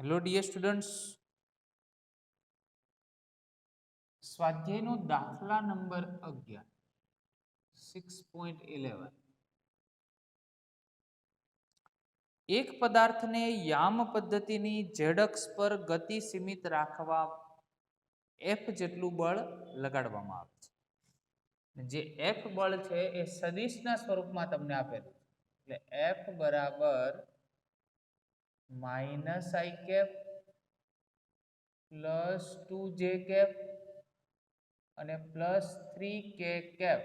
Hello dear students, સ્વાધ્યાયનો દાખલા number 11 6.11 એક પદાર્થને યામ પદ્ધતિની z અક્ષ પર ગતિ સીમિત રાખવા F જેટલું બળ લગાડવામાં આવે છે. જે F બળ છે એ સદિશના સ્વરૂપમાં તમને આપેલું છે. એટલે F બરાબર -i cap plus 2j cap અને પ્લસ 3k કેપ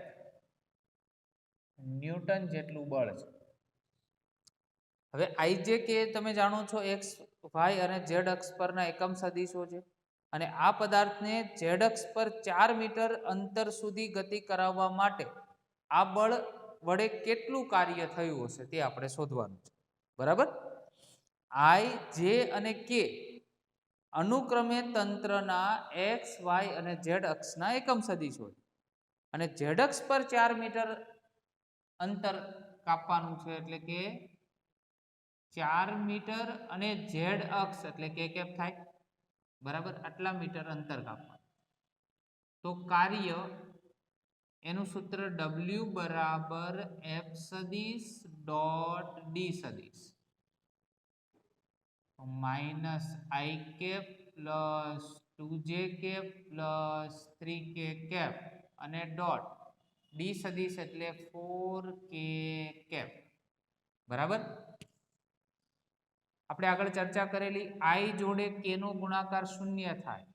ન્યૂટન જેટલું બળ છે. હવે ij કે તમે જાણો છો x y અને z અક્ષ પરના એકમ સદિશો છે અને આ પદાર્થને z અક્ષ પર 4 મીટર અંતર સુધી ગતિ કરાવવા માટે આ બળ વડે કેટલું કાર્ય થયું હશે તે આપણે શોધવાનું છે. બરાબર? i j અને k અનુક્રમે તંત્રના x y અને z અક્ષના એકમ સદિશો છે અને z અક્ષ પર 4 મીટર અંતર કાપવાનું છે એટલે કે 4 મીટર અને z અક્ષ એટલે કે કેપ થાય. બરાબર? આટલા મીટર અંતર કાપવાનું. તો કાર્ય એનું સૂત્ર w બરાબર f સદિશ ડોટ d સદિશ minus i cap plus 2j cap plus 3k cap અને ડોટ ડી સદિશ એટલે 4k કેપ. બરાબર? આપણે આગળ ચર્ચા કરેલી i જોડે k નો ગુણાકાર 0 થાય,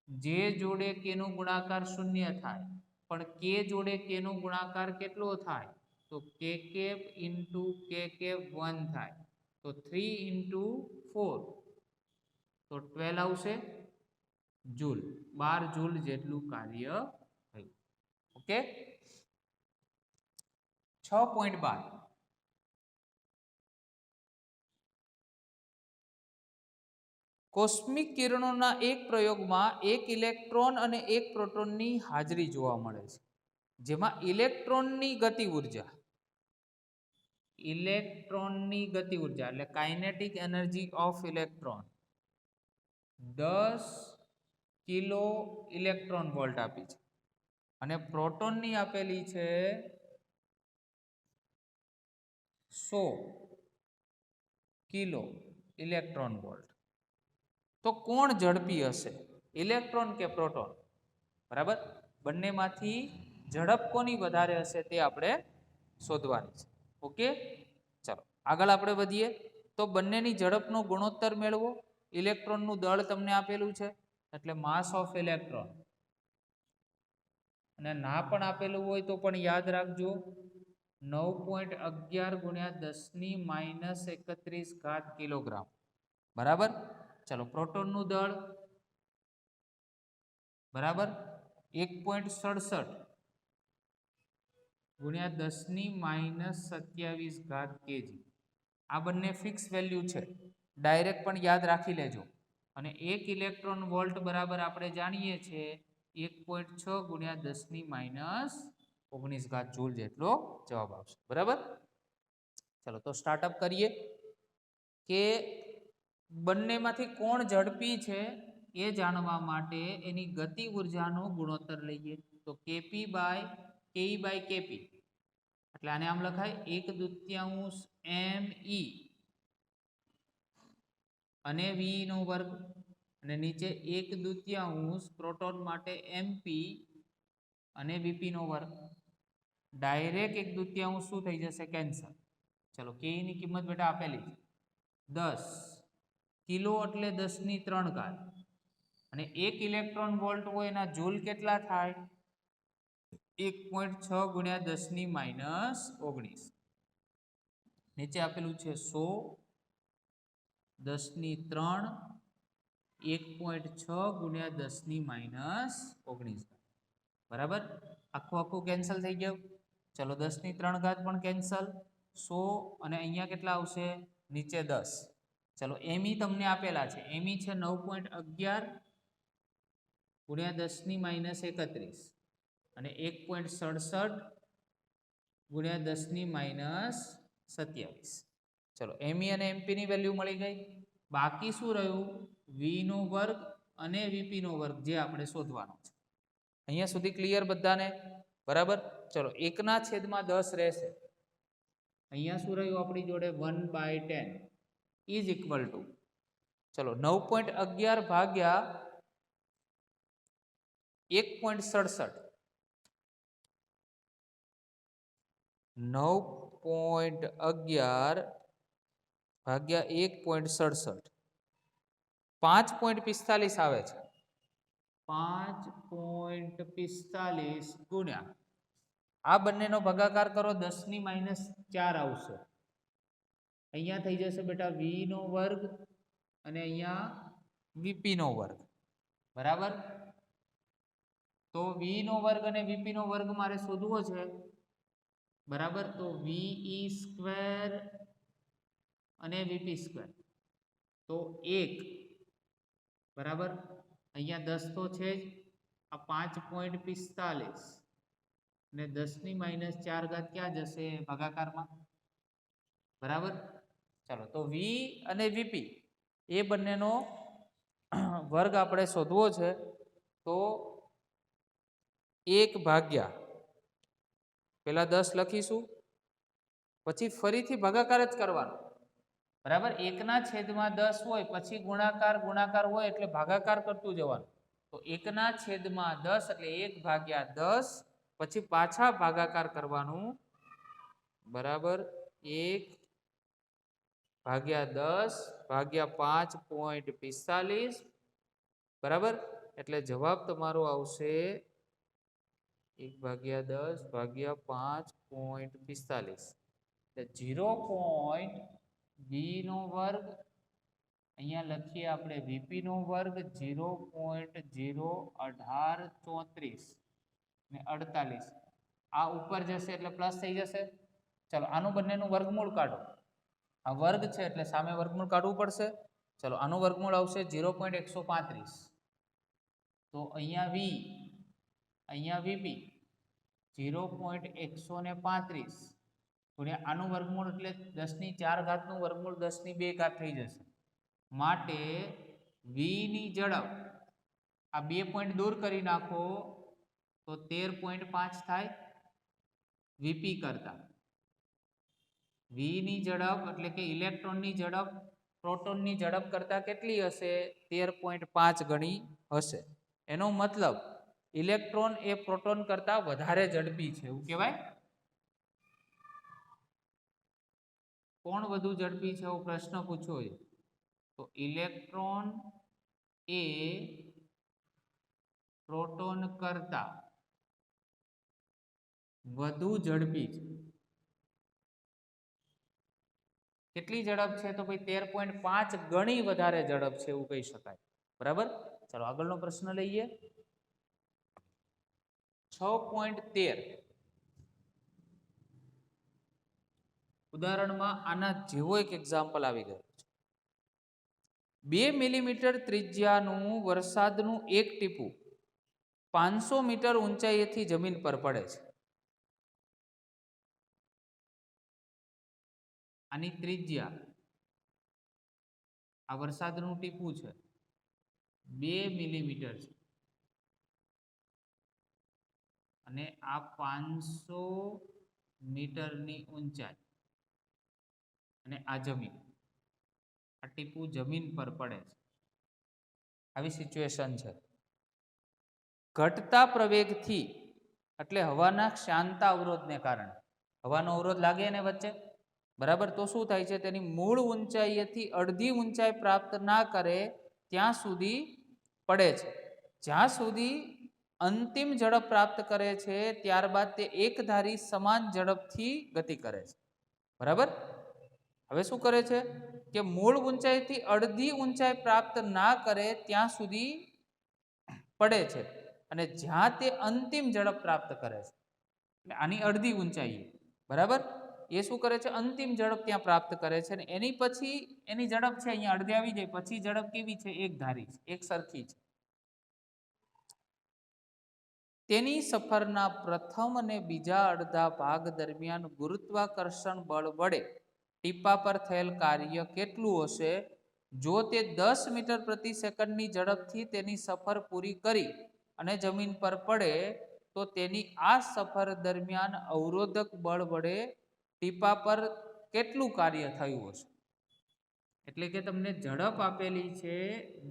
j જોડે k નો ગુણાકાર 0 થાય, પણ k જોડે k નો ગુણાકાર કેટલો થાય? તો k cap into k cap 1 થાય. તો 3 ઇન્ટુ 4 તો 12 આવશે જૂલ. 12 જૂલ જેટલું કાર્ય થયું. ઓકે? 6.12 કોસ્મિક કિરણોના એક પ્રયોગમાં એક ઇલેક્ટ્રોન અને એક પ્રોટોનની હાજરી જોવા મળે છે, જેમાં ઇલેક્ટ્રોનની ગતિ ઉર્જા એટલે kinetic energy of electron 10 kilo electron volt આપી છે અને પ્રોટોનની આપેલી છે 100 કિલો ઇલેક્ટ્રોન વોલ્ટ. તો કોણ ઝડપી હશે, ઇલેક્ટ્રોન કે પ્રોટોન? બરાબર? બંનેમાંથી ઝડપ કોની વધારે હશે તે આપણે શોધવાની છે. ઓકે? ચલો આગળ આપણે વધીએ. તો બંનેની ઝડપનો ગુણોત્તર મેળવો. ઇલેક્ટ્રોનનું દળ તમને આપેલું છે એટલે માસ ઓફ ઇલેક્ટ્રોન, અને ના પણ આપેલું હોય તો પણ યાદ રાખજો 9.11 ગુણ્યા 10⁻31 કિલોગ્રામ. બરાબર? ચલો પ્રોટોનનું દળ બરાબર 1.67 ગુણ્યા 10⁻27 કેજી. આ બંને ફિક્સ વેલ્યુ છે, ડાયરેક્ટ પણ યાદ રાખી લેજો. અને 1 ઇલેક્ટ્રોન વોલ્ટ બરાબર આપણે જાણીએ છીએ 1.6 ગુણ્યા 10⁻19 જૂલ જેટલો જવાબ આવશે. બરાબર? ચલો તો સ્ટાર્ટઅપ કરીએ કે બંનેમાંથી કોણ ઝડપી છે એ જાણવા માટે એની ગતિ ઉર્જાનો ગુણોત્તર લઈએ. તો કેપી બાય કેપી એટલે આને આમ લખાય 1/2 me અને v નો વર્ગ અને નીચે 1/2 પ્રોટોન માટે mp અને vp નો વર્ગ. ડાયરેક્ટ 1/2 શું થઈ જશે? કેન્સલ. ચલો k ની કિંમત બેટા આપેલી છે 10 કિલો એટલે 10⁻³ અને 1 ઇલેક્ટ્રોન વોલ્ટ હોય એના જૂલ કેટલા થાય? 1.6 ગુણ્યા 10⁻19. નીચે આપેલું છે 100 10⁻³ 1.6 ગુણ્યા 10⁻19. બરાબર? આખું કેન્સલ થઈ ગયું. ચલો 10⁻³ પણ કેન્સલ, 100 અને અહીંયા કેટલા આવશે? નીચે 10. ચલો એમી તમને આપેલા છે, એમી છે 9.11 ગુણ્યા 10⁻31 અને 1.67 ગુણ્યા 10⁻27. ચલો એમી અને એમપી ની વેલ્યુ મળી ગઈ. બાકી શું રહ્યું? વી નો વર્ગ અને વીપી નો વર્ગ, જે આપણે શોધવાનો છે. અહીંયા સુધી ક્લિયર બધાને? બરાબર. ચલો 1/10 રહેશે. અહીંયા શું રહ્યું આપણી જોડે? 1/10 ઇઝ ઇક્વલ ટુ, ચલો 9.11 ભાગ્યા 1.67, 9.11 ભાગ્યા 1.67, 5.45 આવે છે. 5.45 ગુણ્યા આ બંનેનો ભાગાકાર કરો, 10⁻⁴ આવશે. અહીંયા થઈ જશે બેટા વી નો વર્ગ અને અહીંયા વીપી નો વર્ગ. બરાબર. તો વી નો વર્ગ અને વીપી નો વર્ગ મારે શોધવો છે. બરાબર. તો વી સ્ક્વેર અને વીપી સ્ક્વેર તો 1. બરાબર. અહીંયા 10 તો છે જ, આ 5.45 અને 10⁻⁴ ક્યાં જશે? ભાગાકારમાં. બરાબર. ચાલો, તો વી અને વીપી એ બંનેનો વર્ગ આપણે શોધવો છે. તો 1 ભાગ્યા પેલા 10 લખીશું, પછી ફરીથી ભાગાકાર જ કરવાનો. બરાબર. 1/10 હોય પછી ગુણાકાર હોય એટલે ભાગાકાર કરતું જવાનું. તો 1/10 એટલે 1/10, પછી પાછા ભાગાકાર કરવાનું. બરાબર. 1/10 ભાગ્યા 5.45. બરાબર. એટલે જવાબ તમારો આવશે 1/10 ભાગ્યા 5.45 એટલે 0. વી નો વર્ગ, અહીંયા લખીએ આપણે વીપી નો વર્ગ 0.01834 ને 48. આ ઉપર જશે એટલે પ્લસ થઈ જશે. ચલો, આનું બંનેનું વર્ગમૂળ કાઢો. આ વર્ગ છે એટલે સામે વર્ગમૂળ કાઢવું પડશે. ચલો, આનું વર્ગમૂળ આવશે 0.135. તો અહીંયા વી, અહીંયા વીપી 0.135 ગુણ્યા આનું વર્ગમૂળ એટલે 10⁴ નું વર્ગમૂળ 10⁵ થઈ જશે. માટે વી ની ઝડપ, આ 2 પોઈન્ટ દૂર કરી નાખો તો 13.5 થાય. વીપી કરતા વી ની ઝડપ એટલે કે ઇલેક્ટ્રોનની ઝડપ પ્રોટોનની ઝડપ કરતા કેટલી હશે? 13.5 ગણી હશે. એનો મતલબ ઇલેક્ટ્રોન એ પ્રોટોન કરતા વધારે ઝડપી છે, એવું કહેવાય. કોણ વધુ ઝડપી છે એવો પ્રશ્ન પૂછ્યો છે. તો ઇલેક્ટ્રોન એ પ્રોટોન કરતા વધુ ઝડપી છે. કેટલી ઝડપ છે? તો ભાઈ 13.5 ગણી વધારે ઝડપ છે એવું કહી શકાય. બરાબર. ચાલો, આગળનો પ્રશ્ન લઈએ. 6.13 ઉદાહરણમાં આના જેવો એક એક્ઝામ્પલ આવી ગયો છે. 2 મિલીમીટર ત્રિજ્યાનું વરસાદનું એક ટીપું 500 મીટર ઊંચાઈએથી જમીન પર પડે છે. આની ત્રિજ્યા, આ વરસાદનું ટીપું છે 2 મિલીમીટર છે અને આ 500 મીટરની ઊંચાઈ અને આ જમીન, આ ટીપું જમીન પર પડે છે. આવી સિચ્યુએશન છે. ઘટતા પ્રવેગથી એટલે હવાના શાંતા અવરોધને કારણે, હવાનો અવરોધ લાગે ને વચ્ચે, બરાબર, તો શું થાય છે? તેની મૂળ ઊંચાઈએથી અડધી ઊંચાઈ પ્રાપ્ત ના કરે ત્યાં સુધી પડે છે. જ્યાં સુધી અંતિમ ઝડપ પ્રાપ્ત કરે છે ત્યારબાદ તે એકધારી સમાન ઝડપથી ગતિ કરે છે. બરાબર. હવે શું કરે છે કે મૂળ ઊંચાઈથી અડધી ઊંચાઈ પ્રાપ્ત ના કરે ત્યાં સુધી પડે છે અને જ્યાં તે અંતિમ ઝડપ પ્રાપ્ત કરે છે, આની અડધી ઊંચાઈ, બરાબર, એ શું કરે છે? અંતિમ ઝડપ ત્યાં પ્રાપ્ત કરે છે અને એની પછી એની ઝડપ છે અહીંયા અડધે આવી જાય પછી ઝડપ કેવી છે? એક ધારી છે, એક સરખી છે. તેની સફરના પ્રથમ અને બીજા અડધા ભાગ દરમિયાન ગુરુત્વાકર્ષણ બળ વડે ટીપા પર થયેલ કાર્ય કેટલું હશે? જો તે 10 મીટર પ્રતિ સેકન્ડની ઝડપથી તેની સફર પૂરી કરી અને જમીન પર પડે તો તેની આ સફર દરમિયાન અવરોધક બળ વડે ટીપા પર કેટલું કાર્ય થયું હશે? એટલે કે તમને ઝડપ આપેલી છે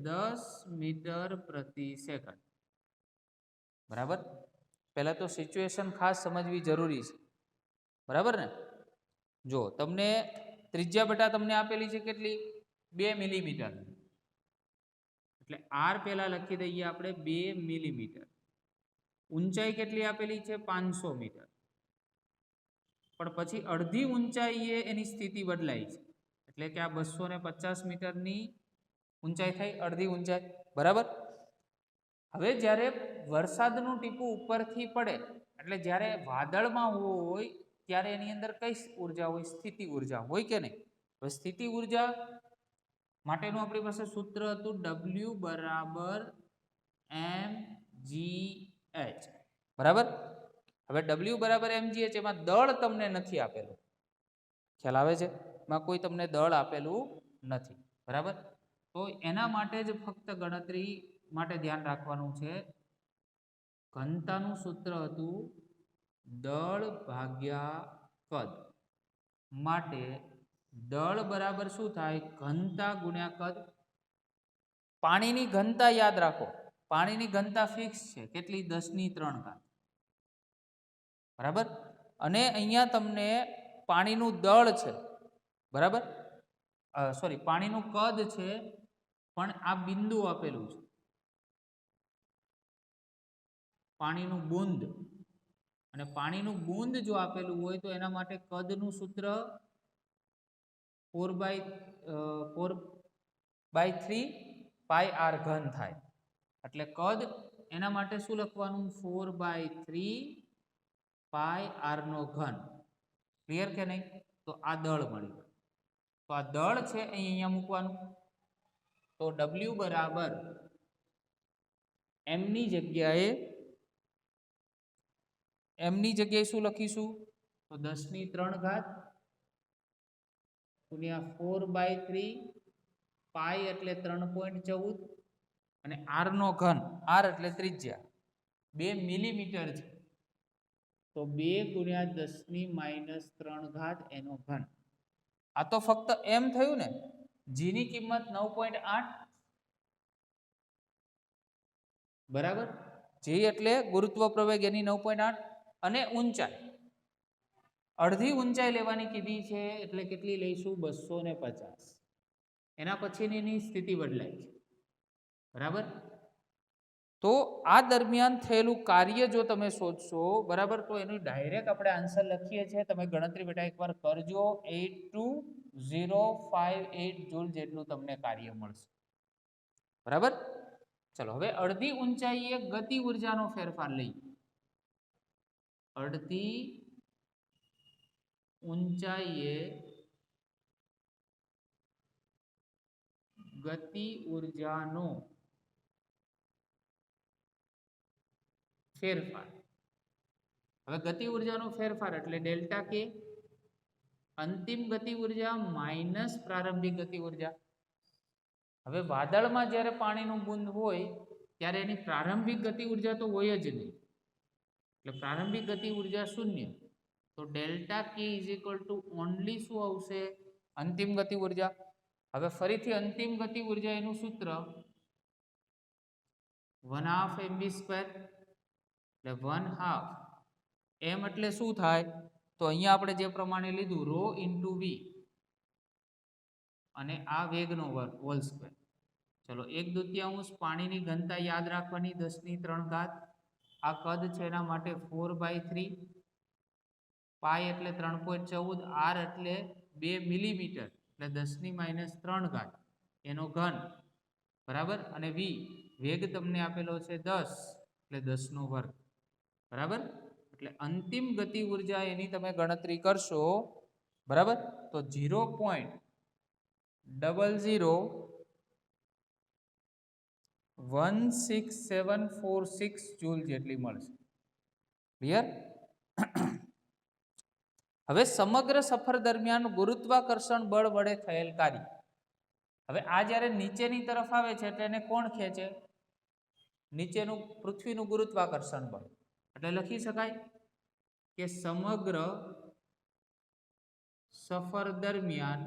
10 મીટર પ્રતિ સેકન્ડ, બરાબર? પહેલા તો સિચ્યુએશન ખાસ સમજવી જરૂરી છે, બરાબર ને? જો તમને ત્રિજ્યા બેટા તમને આપેલી છે કેટલી? 2 મિલીમીટર, એટલે આર પહેલા લખી દઈએ આપણે 2 મિલીમીટર. ઊંચાઈ કેટલી આપેલી છે? 500 મીટર. પણ પછી અડધી ઊંચાઈએ એની સ્થિતિ બદલાય છે, એટલે કે આ 250 મીટરની ઊંચાઈ થઈ, અડધી ઊંચાઈ, બરાબર? હવે જ્યારે વરસાદનું ટીપું ઉપરથી પડે, એટલે જ્યારે વાદળમાં હોય ત્યારે એની અંદર કઈ ઉર્જા હોય? સ્થિતિ ઉર્જા હોય કે નહીં? હવે સ્થિતિ ઉર્જા માટેનું આપણી પાસે સૂત્ર હતું W બરાબર mgh, બરાબર? હવે W બરાબર mgh, એમાં દળ તમને નથી આપેલું, ખ્યાલ આવે છે? એમાં કોઈ તમને દળ આપેલું નથી, બરાબર? તો એના માટે જ ફક્ત ગણતરી માટે ધ્યાન રાખવાનું છે. ઘનતાનું સૂત્ર હતું દળ ભાગ્યા કદ, માટે દળ બરાબર શું થાય? ઘનતા ગુણ્યા કદ. પાણીની ઘનતા યાદ રાખો, પાણીની ઘનતા ફિક્સ છે, કેટલી? 10⁻³ બરાબર? અને અહીંયા તમને પાણીનું દળ છે, બરાબર? સોરી, પાણીનું કદ છે, પણ આ બિંદુ આપેલું છે, પાણીનું બુંદ. અને પાણીનું બુંદ જો આપેલું હોય તો એના માટે કદનું સૂત્ર 4/3 પાઈ આર ઘન થાય. એટલે કદ એના માટે શું લખવાનું? 4/3 પાઈ આર નો ઘન. ક્લિયર કે નહીં? તો આ દળ મળી ગયું. તો આ દળ છે અહીંયા મૂકવાનું. તો W બરાબર એમની જગ્યાએ શું લખીશું? તો 10⁻³ ગુણ્યા 4/3 પાઈ એટલે 3.14 અને આર નો ઘન, આર એટલે ત્રિજ્યા 2 મિલીમીટર છે, તો 2 ગુણ્યા 10⁻³ એનો ઘન. આ તો ફક્ત એમ થયું ને, જી ની કિંમત 9.8, બરાબર? જી એટલે ગુરુત્વ પ્રવેગ એની 9.8, અને ઊંચાઈ અડધી ઊંચાઈ લેવાની કીધી છે, એટલે કેટલી લઈશું? 250. એના પછીની સ્થિતિ બદલાય છે, બરાબર? તો આ દરમિયાન થયેલું કાર્ય જો તમે શોધશો, બરાબર, તો એનું ડાયરેક્ટ આપણે આન્સર લખીએ છીએ. તમે ગણતરી બેટા એકવાર કરજો. 82058 જૂલ જેટલું તમને કાર્ય મળશે, બરાબર? ચલો, હવે અડધી ઊંચાઈએ ગતિ ઉર્જાનો ફેરફાર લઈએ. અડધી ઊંચાઈએ ગતિ ઉર્જાનો ફેરફાર. હવે ગતિ ઉર્જાનો ફેરફાર એટલે ડેલ્ટા કે, અંતિમ ગતિ ઉર્જા માઇનસ પ્રારંભિક ગતિ ઉર્જા. હવે વાદળમાં જ્યારે પાણીનું બુંદ હોય ત્યારે એની પ્રારંભિક ગતિ ઉર્જા તો હોય જ નહીં, એટલે પ્રારંભિક ગતિ ઉર્જા 0. તો ડેલ્ટા કે ઇઝ ઇક્વલ ટુ ઓનલી શું આવશે? અંતિમ ગતિ ઉર્જા. હવે ફરીથી અંતિમ ગતિ ઉર્જા એનું સૂત્ર 1/2 mv², એટલે 1/2 m એટલે શું થાય? તો અહીંયા આપણે જે પ્રમાણે લીધું ρ × v અને આ વેગનો વર્ગ હોલ સ્ક્વેર. ચલો, 1/2 પાણીની ઘનતા યાદ રાખવાની 10⁻³. આ કદ છે એના માટે 4/3 પાઈ એટલે 3.14, આર એટલે 2 મિલીમીટર એટલે 10⁻³ એનો ઘન, બરાબર? અને v વેગ તમને આપેલો છે 10 એટલે 10^2, બરાબર? એટલે અંતિમ ગતિ ઉર્જા એની તમે ગણતરી કરશો, બરાબર, તો 0.000166746 જૂલ જેટલી મળશે. ક્લિયર? હવે સમગ્ર સફર દરમિયાન ગુરુત્વાકર્ષણ બળ વડે થયેલ કાર્ય. હવે આ જ્યારે નીચેની તરફ આવે છે એટલે એને કોણ ખેંચે? નીચેનું પૃથ્વીનું ગુરુત્વાકર્ષણ બળ. એટલે લખી શકાય કે સમગ્ર સફર દરમિયાન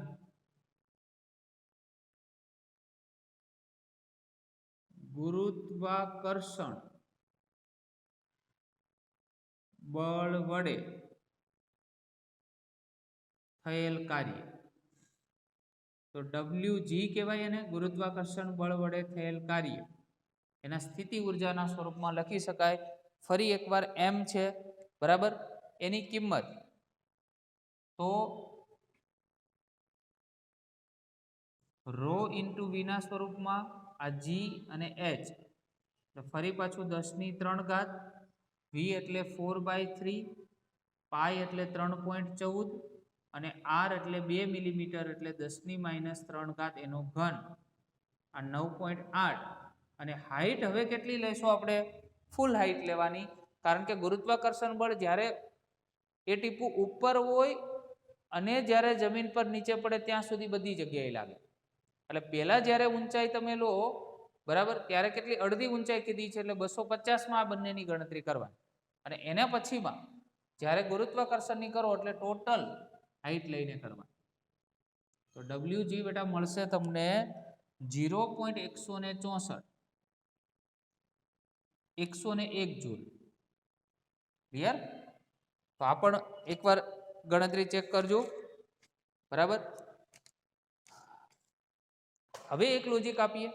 ગુરુત્વાકર્ષણ બળ વડે થયેલ કાર્ય, તો WG કહેવાય એને, ગુરુત્વાકર્ષણ બળ વડે થયેલ કાર્ય, એના સ્થિતિ ઉર્જાના સ્વરૂપમાં લખી શકાય. ફરી એકવાર m છે, બરાબર, એની કિંમત તો ρ ઇન્ટુ v ના સ્વરૂપમાં, આ g અને h, એટલે ફરી પાછું 10⁻³ v એટલે 4/3, પાઈ એટલે 3.14 અને r એટલે 2 મિલીમીટર એટલે 10⁻³ એનો ઘન, આ 9.8. અને હાઈટ હવે કેટલી લેશો આપણે? ફૂલ હાઈટ લેવાની, કારણ કે ગુરુત્વાકર્ષણ બળ જ્યારે એ ટીપું ઉપર હોય અને જ્યારે જમીન પર નીચે પડે ત્યાં સુધી બધી જગ્યાએ લાગે. એટલે પહેલા જ્યારે ઊંચાઈ તમે લો, બરાબર, ત્યારે કેટલી? અડધી ઊંચાઈ કીધી છે, એટલે 250 માં આ બંનેની ગણતરી કરવાની. અને એના પછીમાં જ્યારે ગુરુત્વાકર્ષણની કરો એટલે ટોટલ હાઈટ લઈને કરવાની. તો WG બેટા મળશે તમને 0.164, 101 જૂલ. ક્લિયર? તો આ પણ એકવાર ગણતરી ચેક કરજો, બરાબર. હવે એક લોજિક આપીએ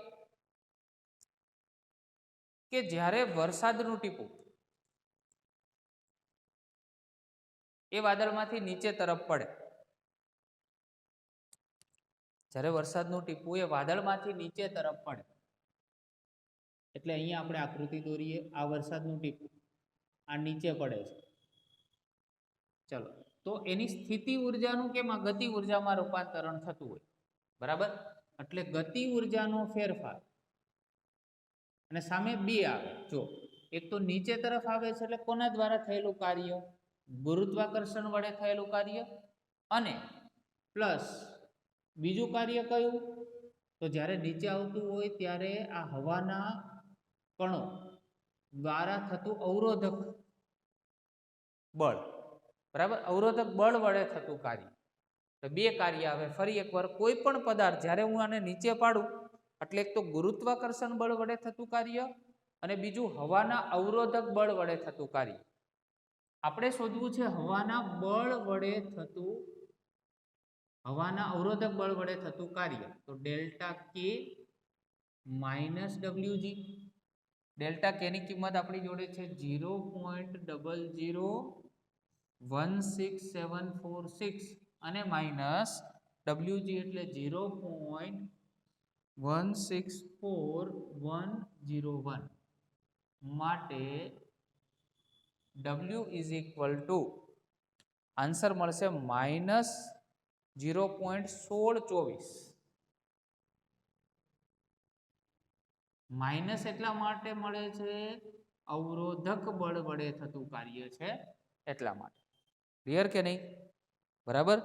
કે જ્યારે વરસાદનું ટીપું એ વાદળમાંથી નીચે તરફ પડે, જ્યારે વરસાદનું ટીપું એ વાદળમાંથી નીચે તરફ પડે, એટલે અહીંયા આપણે આકૃતિ દોરીએ. આ વરસાદનું ટીપું આ નીચે પડે છે, ચલો, તો એની સ્થિતિ ઉર્જાનું કેમ આ ગતિ ઉર્જામાં રૂપાંતરણ થતું હોય, બરાબર. એટલે ગતિ ઉર્જાનો ફેરફાર, અને સામે બે આવે. જો એક તો નીચે તરફ આવે છે એટલે કોના દ્વારા થયેલું કાર્ય? ગુરુત્વાકર્ષણ વડે થયેલું કાર્ય. અને પ્લસ બીજું કાર્ય કયું? તો જ્યારે નીચે આવતું હોય ત્યારે આ હવાના કણો દ્વારા થતું અવરોધક બળ, બરાબર, અવરોધક બળ વડે થતું કાર્ય. તો બે કાર્ય આવે. ફરી એકવાર, કોઈ પણ પદાર્થ જ્યારે હું આને નીચે પાડું એટલે એક તો ગુરુત્વાકર્ષણ બળ વડે થતું કાર્ય અને બીજું હવાના અવરોધક બળ વડે થતું કાર્ય. આપણે શોધવું છે હવાના અવરોધક બળ વડે થતું કાર્ય. તો ડેલ્ટા કે માઇનસ WG. ડેલ્ટા કે ની કિંમત આપણી જોડે છે 0.00164746 અને માઇનસ WG એટલે 0.164101. માટે W is equal to answer મળશે માઇનસ 0.1624. માઇનસ એટલા માટે મળે છે અવરોધક બળ વડે થતું કાર્ય છે એટલા માટે. ક્લિયર કે નહીં? બરાબર.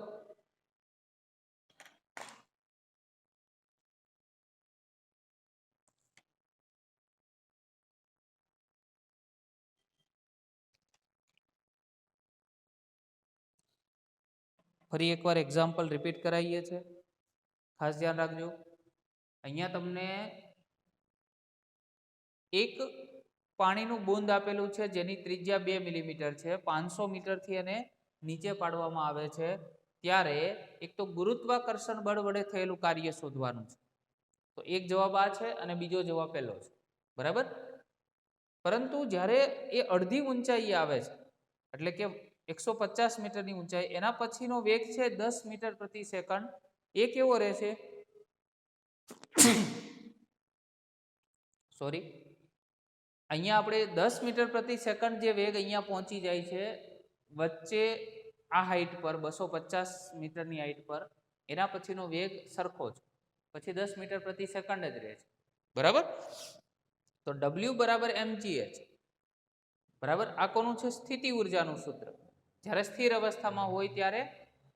ફરી એકવાર એક્ઝામ્પલ રિપીટ કરાવીએ છીએ, ખાસ ધ્યાન રાખજો. અહીંયા તમને એક પાણીનું બુંદ આપેલું છે જેની ત્રિજ્યા 2 મિલીમીટર છે, 500 મીટરથી એને નીચે પાડવામાં આવે છે, ત્યારે એક તો ગુરુત્વાકર્ષણ બળ વડે થયેલું કાર્ય શોધવાનું છે. તો એક જવાબ આ છે અને બીજો જવાબ પહેલો છે, બરાબર. પરંતુ જ્યારે એ અડધી ઊંચાઈ આવે છે, એટલે કે 150 મીટરની ઊંચાઈ, એના પછીનો વેગ છે 10 મીટર પ્રતિ સેકન્ડ. એ કેવો રહેશે? સોરી, અહીંયા આપણે 10 મીટર પ્રતિ સેકન્ડ જે વેગ અહીંયા પહોંચી જાય છે વચ્ચે આ હાઈટ પર 250 મીટરની હાઈટ પર, એના પછીનો વેગ સરખો છે, પછી 10 મીટર પ્રતિ સેકન્ડ જ રહે છે, બરાબર. તો W બરાબર mgh, બરાબર. આ કોનું છે? સ્થિતિ ઉર્જાનું સૂત્ર. જ્યારે સ્થિર અવસ્થામાં હોય ત્યારે,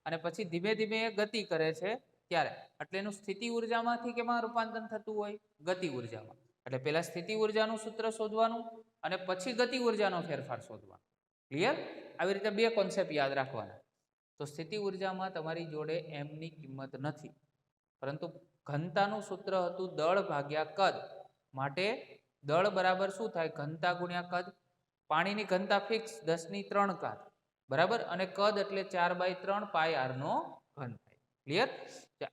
અને પછી ધીમે ધીમે ગતિ કરે છે ત્યારે, એટલે એનું સ્થિતિ ઉર્જામાંથી કેમાં રૂપાંતર થતું હોય? ગતિ ઉર્જામાં. એટલે પહેલા સ્થિતિ ઉર્જાનું સૂત્ર શોધવાનું અને પછી ગતિ ઉર્જાનો ફેરફાર શોધવાનો. ક્લિયર? આવી રીતે બે કોન્સેપ્ટ યાદ રાખવાના. તો સ્થિતિ ઉર્જામાં તમારી જોડે m ની કિંમત નથી, પરંતુ ઘનતાનું સૂત્ર હતું દળ ભાગ્યા કદ. માટે દળ બરાબર શું થાય? ઘનતા ગુણ્યા કદ. પાણીની ઘનતા ફિક્સ 10⁻³ ઘાત, બરાબર, અને કદ એટલે 4/3 પાય r નો ઘન થાય. ક્લિયર?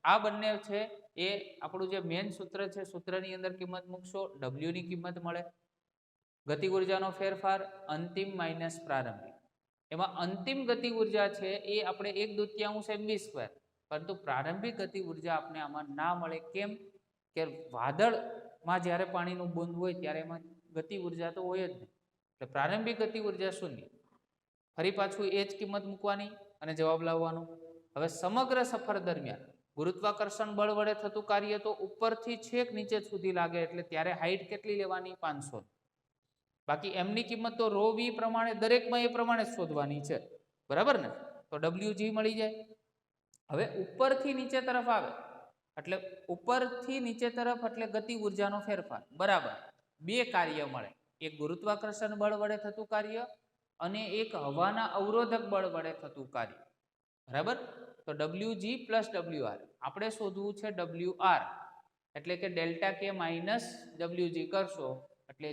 આ બંને છે એ આપણું જે મેઇન સૂત્ર છે, સૂત્રની અંદર કિંમત મૂકશો, w ની કિંમત મળે, ગતિ ઉર્જાનો ફેરફાર અંતિમ માઇનસ પ્રારંભિક. એમાં અંતિમ ગતિ ઉર્જા છે એ આપણે 1/2 mv², પરંતુ પ્રારંભિક ગતિ ઉર્જા આપણે આમાં ના મળે. કેમ? કે વાદળમાં જ્યારે પાણીનું બુંદ હોય ત્યારે એમાં ગતિ ઉર્જા તો હોય જ નહીં, એટલે પ્રારંભિક ગતિ ઉર્જા શૂન્ય. ફરી પાછું એ જ કિંમત મૂકવાની અને જવાબ લાવવાનો. હવે સમગ્ર સફર દરમિયાન ગુરુત્વાકર્ષણ બળ વડે થતું કાર્ય તો ઉપરથી છેક નીચે સુધી લાગે, એટલે ત્યારે હાઈટ કેટલી લેવાની? 500. બાકી m ની કિંમત તો ρ v પ્રમાણે દરેકમાં એ પ્રમાણે જ શોધવાની છે, બરાબર ને? તો wg મળી જાય. હવે ઉપરથી નીચે તરફ આવે એટલે ઉપરથી નીચે તરફ એટલે ગતિ ઉર્જાનો ફેરફાર, બરાબર. બે કાર્ય મળે, એક ગુરુત્વાકર્ષણ બળ વડે થતું કાર્ય અને એક હવાના અવરોધક બળ વડે થતું કાર્ય, બરાબર. તો wg પ્લસ wr આપણે શોધવું છે wr, એટલે કે ડેલ્ટા કે માઇનસ wg કરશો એટલે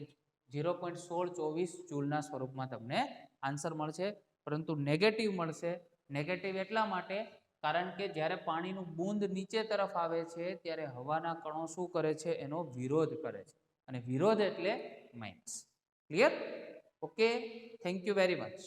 0.1624 જૂલના સ્વરૂપમાં તમને આન્સર મળશે, પરંતુ નેગેટિવ મળશે. નેગેટિવ એટલા માટે કારણ કે જ્યારે પાણીનું બૂંદ નીચે તરફ આવે છે ત્યારે હવાના કણો શું કરે છે? એનો વિરોધ કરે છે, અને વિરોધ એટલે minus. Clear? Okay, thank you very much.